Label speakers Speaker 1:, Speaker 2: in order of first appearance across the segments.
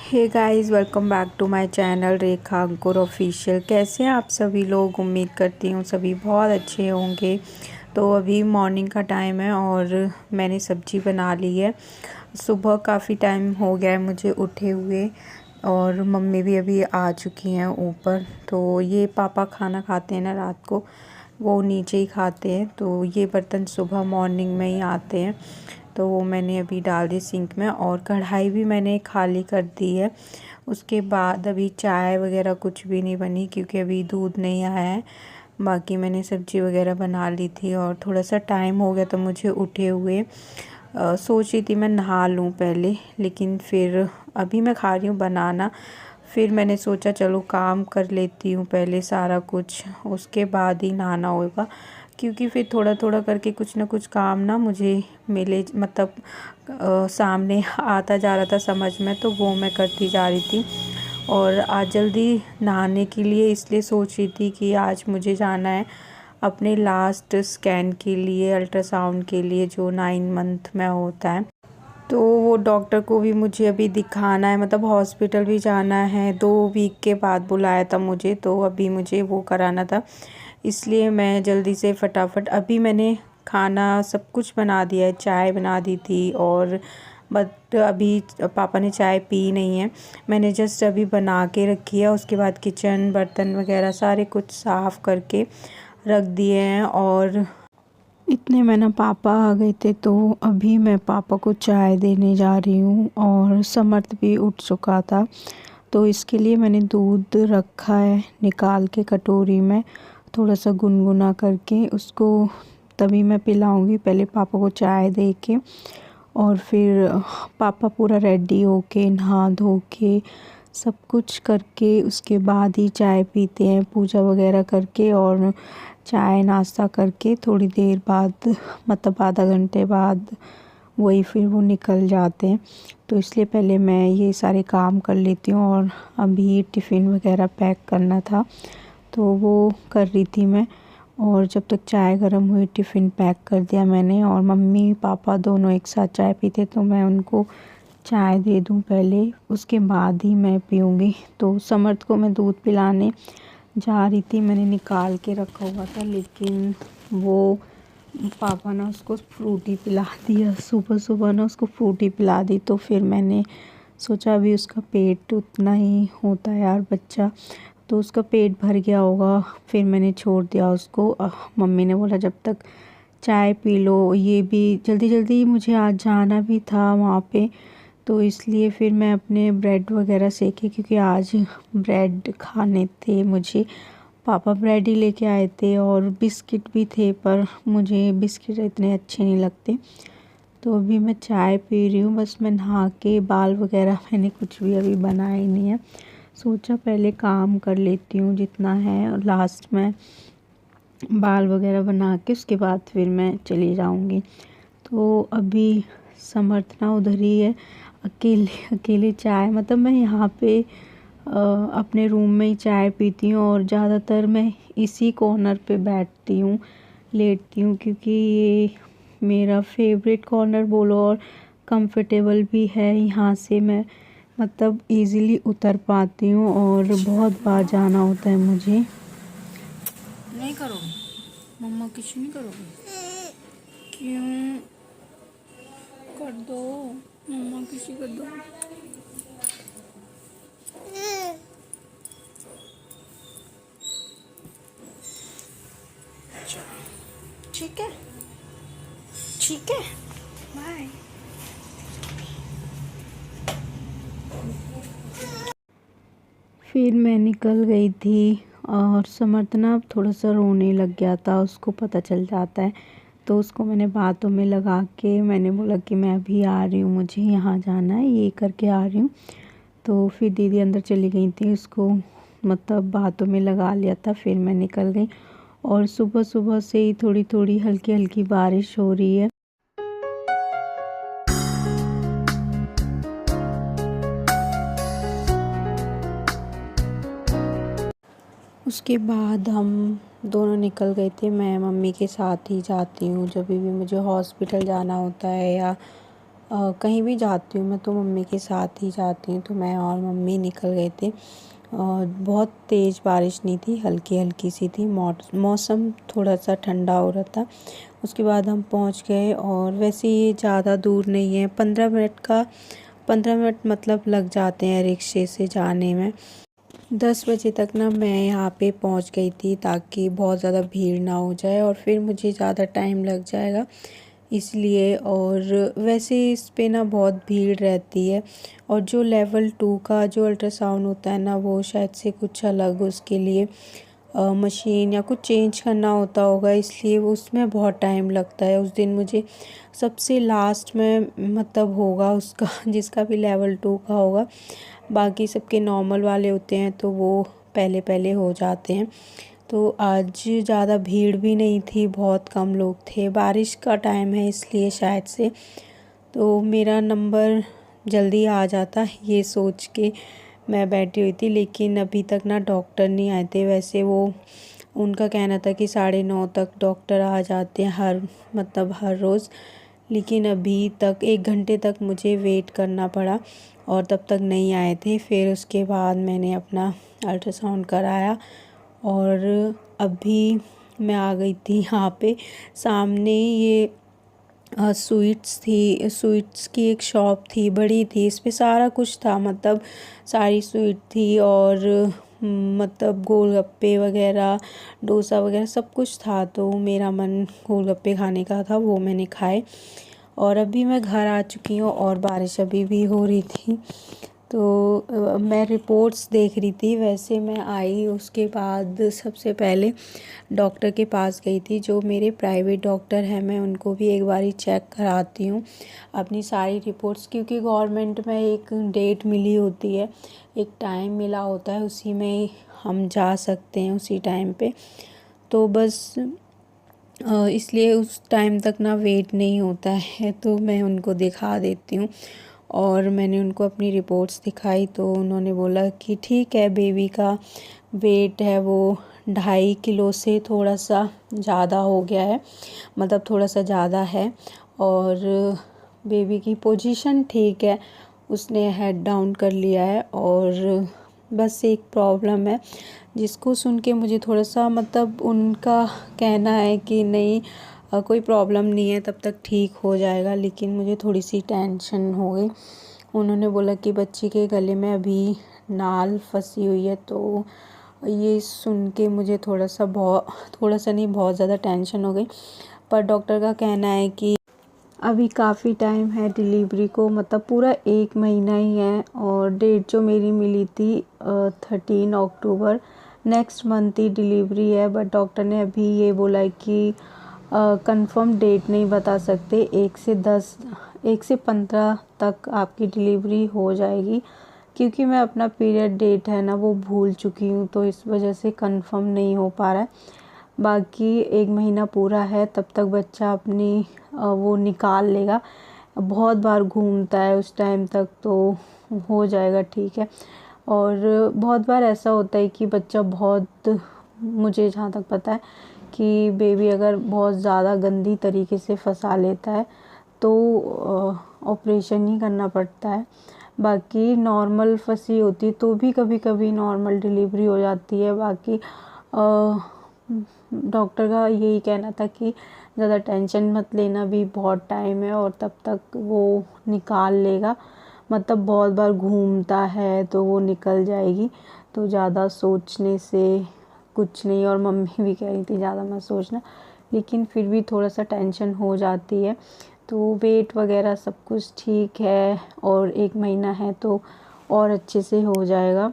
Speaker 1: Hey guys, welcome back to my channel Rekha Ankur official. कैसे हैं आप सभी लोग? उम्मीद करती हूँ सभी बहुत अच्छे होंगे। तो अभी मॉर्निंग का टाइम है और मैंने सब्जी बना ली है। सुबह काफ़ी टाइम हो गया है मुझे उठे हुए और मम्मी भी अभी आ चुकी हैं ऊपर। तो ये पापा खाना खाते हैं ना रात को, वो नीचे ही खाते हैं। तो ये बर्तन सुबह मॉर्निंग में ही आते हैं, तो वो मैंने अभी डाल दी सिंक में और कढ़ाई भी मैंने खाली कर दी है। उसके बाद अभी चाय वगैरह कुछ भी नहीं बनी क्योंकि अभी दूध नहीं आया है। बाकी मैंने सब्ज़ी वगैरह बना ली थी और थोड़ा सा टाइम हो गया तो मुझे उठे हुए सोच रही थी मैं नहा लूँ पहले, लेकिन फिर अभी मैं खा रही हूँ बनाना। फिर मैंने सोचा चलो काम कर लेती हूँ पहले सारा कुछ, उसके बाद ही नहाना होगा। क्योंकि फिर थोड़ा थोड़ा करके कुछ ना कुछ काम ना मुझे मिले, मतलब सामने आता जा रहा था समझ में, तो वो मैं करती जा रही थी। और आज जल्दी नहाने के लिए इसलिए सोच रही थी कि आज मुझे जाना है अपने लास्ट स्कैन के लिए, अल्ट्रासाउंड के लिए, जो 9 मंथ में होता है। तो वो डॉक्टर को भी मुझे अभी दिखाना है, मतलब हॉस्पिटल भी जाना है। 2 वीक के बाद बुलाया था मुझे, तो अभी मुझे वो कराना था। इसलिए मैं जल्दी से फटाफट अभी मैंने खाना सब कुछ बना दिया है, चाय बना दी थी और बट अभी पापा ने चाय पी नहीं है। मैंने जस्ट अभी बना के रखी है। उसके बाद किचन बर्तन वगैरह सारे कुछ साफ़ करके रख दिए हैं और इतने में ना पापा आ गए थे। तो अभी मैं पापा को चाय देने जा रही हूँ और समर्थ भी उठ चुका था, तो इसके लिए मैंने दूध रखा है निकाल के कटोरी में, थोड़ा सा गुनगुना करके उसको तभी मैं पिलाऊंगी। पहले पापा को चाय दे के और फिर पापा पूरा रेडी होके नहा धो के सब कुछ करके उसके बाद ही चाय पीते हैं, पूजा वगैरह करके और चाय नाश्ता करके थोड़ी देर बाद, मतलब आधा घंटे बाद वही फिर वो निकल जाते हैं। तो इसलिए पहले मैं ये सारे काम कर लेती हूँ और अभी टिफ़िन वगैरह पैक करना था तो वो कर रही थी मैं। और जब तक चाय गर्म हुई टिफ़िन पैक कर दिया मैंने, और मम्मी पापा दोनों एक साथ चाय पीते तो मैं उनको चाय दे दूं पहले, उसके बाद ही मैं पीऊँगी। तो समर्थ को मैं दूध पिलाने जा रही थी, मैंने निकाल के रखा हुआ था, लेकिन वो पापा ने उसको फ्रूटी पिला दिया। सुबह सुबह ना उसको फ्रूटी पिला दी, तो फिर मैंने सोचा अभी उसका पेट उतना ही होता है यार बच्चा, तो उसका पेट भर गया होगा, फिर मैंने छोड़ दिया उसको। मम्मी ने बोला जब तक चाय पी लो, ये भी जल्दी जल्दी मुझे आज जाना भी था वहाँ पे, तो इसलिए फिर मैं अपने ब्रेड वगैरह सेके, क्योंकि आज ब्रेड खाने थे मुझे। पापा ब्रेड ही लेके आए थे और बिस्किट भी थे, पर मुझे बिस्किट इतने अच्छे नहीं लगते। तो अभी मैं चाय पी रही हूँ, बस मैं नहा के बाल वगैरह मैंने कुछ भी अभी बनाया ही नहीं है। सोचा पहले काम कर लेती हूँ जितना है और लास्ट में बाल वगैरह बना के उसके बाद फिर मैं चली जाऊँगी। तो अभी समर्थ ना उधर ही है, अकेले अकेले चाय, मतलब मैं यहाँ पे अपने रूम में ही चाय पीती हूँ और ज़्यादातर मैं इसी कॉर्नर पे बैठती हूँ, लेटती हूँ, क्योंकि ये मेरा फेवरेट कॉर्नर बोलो और कंफर्टेबल भी है। यहाँ से मैं मतलब इजीली उतर पाती हूँ और बहुत बार जाना होता है मुझे। नहीं करोगे मम्मा, कुछ नहीं करोगे? क्यों? कर दो मम्मा, किसी कर दो। ठीक है, ठीक है, बाय। फिर मैं निकल गई थी और समर्थ ना थोड़ा सा रोने लग गया था, उसको पता चल जाता है। तो उसको मैंने बातों में लगा के मैंने बोला कि मैं अभी आ रही हूँ, मुझे यहाँ जाना है, ये करके आ रही हूँ। तो फिर दीदी अंदर चली गई थी, उसको मतलब बातों में लगा लिया था, फिर मैं निकल गई। और सुबह सुबह से ही थोड़ी थोड़ी हल्की हल्की बारिश हो रही है। उसके बाद हम दोनों निकल गए थे। मैं मम्मी के साथ ही जाती हूँ जब भी मुझे हॉस्पिटल जाना होता है या कहीं भी जाती हूँ मैं तो मम्मी के साथ ही जाती हूँ। तो मैं और मम्मी निकल गए थे। बहुत तेज़ बारिश नहीं थी, हल्की हल्की सी थी। मौसम थोड़ा सा ठंडा हो रहा था। उसके बाद हम पहुँच गए और वैसे ये ज़्यादा दूर नहीं है, 15 मिनट मतलब लग जाते हैं रिक्शे से जाने में। 10 बजे तक ना मैं यहाँ पे पहुँच गई थी ताकि बहुत ज़्यादा भीड़ ना हो जाए और फिर मुझे ज़्यादा टाइम लग जाएगा इसलिए। और वैसे इस पे ना बहुत भीड़ रहती है और जो लेवल 2 का जो अल्ट्रासाउंड होता है ना, वो शायद से कुछ अलग उसके लिए मशीन या कुछ चेंज करना होता होगा, इसलिए वो उसमें बहुत टाइम लगता है। उस दिन मुझे सबसे लास्ट में मतलब होगा उसका जिसका भी लेवल 2 का होगा। बाकी सबके नॉर्मल वाले होते हैं तो वो पहले पहले हो जाते हैं। तो आज ज़्यादा भीड़ भी नहीं थी, बहुत कम लोग थे। बारिश का टाइम है इसलिए शायद से तो मेरा नंबर जल्दी आ जाता, ये सोच के मैं बैठी हुई थी। लेकिन अभी तक ना डॉक्टर नहीं आए थे। वैसे वो उनका कहना था कि 9:30 तक डॉक्टर आ जाते हैं हर रोज़। लेकिन अभी तक 1 घंटे तक मुझे वेट करना पड़ा और तब तक नहीं आए थे। फिर उसके बाद मैंने अपना अल्ट्रासाउंड कराया और अभी मैं आ गई थी यहाँ पे। सामने ये स्वीट्स की एक शॉप थी, बड़ी थी, इस पे सारा कुछ था, मतलब सारी स्वीट थी और मतलब गोलगप्पे वगैरह, डोसा वगैरह सब कुछ था। तो मेरा मन गोलगप्पे खाने का था, वो मैंने खाए और अभी मैं घर आ चुकी हूँ और बारिश अभी भी हो रही थी। तो मैं रिपोर्ट्स देख रही थी। वैसे मैं आई उसके बाद सबसे पहले डॉक्टर के पास गई थी, जो मेरे प्राइवेट डॉक्टर हैं। मैं उनको भी एक बारी चेक कराती हूँ अपनी सारी रिपोर्ट्स, क्योंकि गवर्नमेंट में एक डेट मिली होती है, एक टाइम मिला होता है, उसी में हम जा सकते हैं उसी टाइम पे। तो बस इसलिए उस टाइम तक ना वेट नहीं होता है, तो मैं उनको दिखा देती हूँ। और मैंने उनको अपनी रिपोर्ट्स दिखाई तो उन्होंने बोला कि ठीक है, बेबी का वेट है वो 2.5 किलो से थोड़ा सा ज़्यादा हो गया है, मतलब थोड़ा सा ज़्यादा है। और बेबी की पोजीशन ठीक है, उसने हेड डाउन कर लिया है। और बस एक प्रॉब्लम है जिसको सुन के मुझे थोड़ा सा, मतलब उनका कहना है कि नहीं कोई प्रॉब्लम नहीं है, तब तक ठीक हो जाएगा, लेकिन मुझे थोड़ी सी टेंशन हो गई। उन्होंने बोला कि बच्ची के गले में अभी नाल फंसी हुई है। तो ये सुन के मुझे थोड़ा सा नहीं, बहुत ज़्यादा टेंशन हो गई। पर डॉक्टर का कहना है कि अभी काफ़ी टाइम है डिलीवरी को, मतलब पूरा 1 महीना ही है। और डेट जो मेरी मिली थी 13 अक्टूबर, नेक्स्ट मंथ ही डिलीवरी है। बट डॉक्टर ने अभी ये बोला है कि कंफर्म डेट नहीं बता सकते, 1 से 15 तक आपकी डिलीवरी हो जाएगी। क्योंकि मैं अपना पीरियड डेट है ना वो भूल चुकी हूँ, तो इस वजह से कंफर्म नहीं हो पा रहा है। बाकी 1 महीना पूरा है, तब तक बच्चा अपनी वो निकाल लेगा। बहुत बार घूमता है उस टाइम तक, तो हो जाएगा ठीक है। और बहुत बार ऐसा होता है कि बच्चा बहुत, मुझे जहाँ तक पता है कि बेबी अगर बहुत ज़्यादा गंदी तरीके से फंसा लेता है तो ऑपरेशन ही करना पड़ता है। बाकी नॉर्मल फंसी होती तो भी कभी कभी नॉर्मल डिलीवरी हो जाती है। बाकी डॉक्टर का यही कहना था कि ज़्यादा टेंशन मत लेना, भी बहुत टाइम है और तब तक वो निकाल लेगा। मतलब बहुत बार घूमता है तो वो निकल जाएगी, तो ज़्यादा सोचने से कुछ नहीं। और मम्मी भी कह रही थी ज़्यादा मत सोचना, लेकिन फिर भी थोड़ा सा टेंशन हो जाती है। तो वेट वगैरह सब कुछ ठीक है और 1 महीना है तो और अच्छे से हो जाएगा।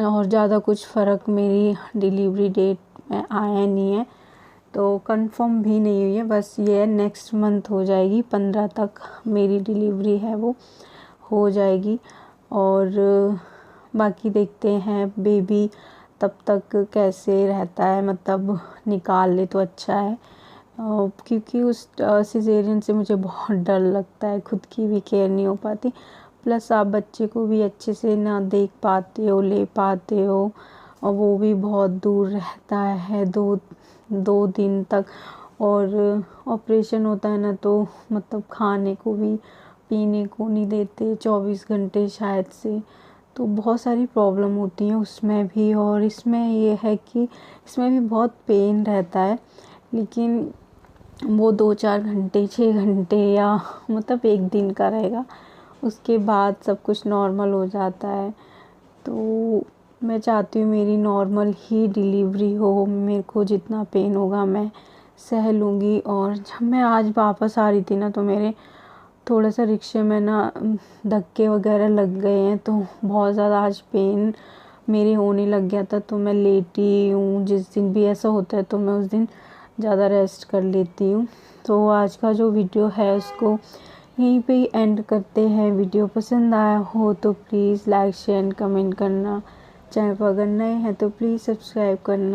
Speaker 1: और ज़्यादा कुछ फ़र्क मेरी डिलीवरी डेट में आया नहीं है, तो कंफर्म भी नहीं हुई है। बस ये है नेक्स्ट मंथ हो जाएगी, 15 तक मेरी डिलीवरी है वो हो जाएगी। और बाकी देखते हैं बेबी तब तक कैसे रहता है, मतलब निकाल ले तो अच्छा है। क्योंकि उस सिजेरियन से मुझे बहुत डर लगता है, खुद की भी केयर नहीं हो पाती, प्लस आप बच्चे को भी अच्छे से ना देख पाते हो, ले पाते हो। और वो भी बहुत दूर रहता है, 2 दिन तक। और ऑपरेशन होता है ना, तो मतलब खाने को भी पीने को नहीं देते 24 घंटे शायद से। तो बहुत सारी प्रॉब्लम होती हैं उसमें भी। और इसमें ये है कि इसमें भी बहुत पेन रहता है, लेकिन वो 2-4 घंटे 6 घंटे या मतलब 1 दिन का रहेगा, उसके बाद सब कुछ नॉर्मल हो जाता है। तो मैं चाहती हूँ मेरी नॉर्मल ही डिलीवरी हो, मेरे को जितना पेन होगा मैं सह लूँगी। और जब मैं आज वापस आ रही थी ना, तो मेरे थोड़ा सा रिक्शे में ना धक्के वगैरह लग गए हैं, तो बहुत ज़्यादा आज पेन मेरे होने लग गया था। तो मैं लेटी हूँ, जिस दिन भी ऐसा होता है तो मैं उस दिन ज़्यादा रेस्ट कर लेती हूँ। तो आज का जो वीडियो है उसको यहीं पे ही एंड करते हैं। वीडियो पसंद आया हो तो प्लीज़ लाइक शेयर कमेंट करना। चैनल पर अगर नए हैं तो प्लीज़ सब्सक्राइब करना।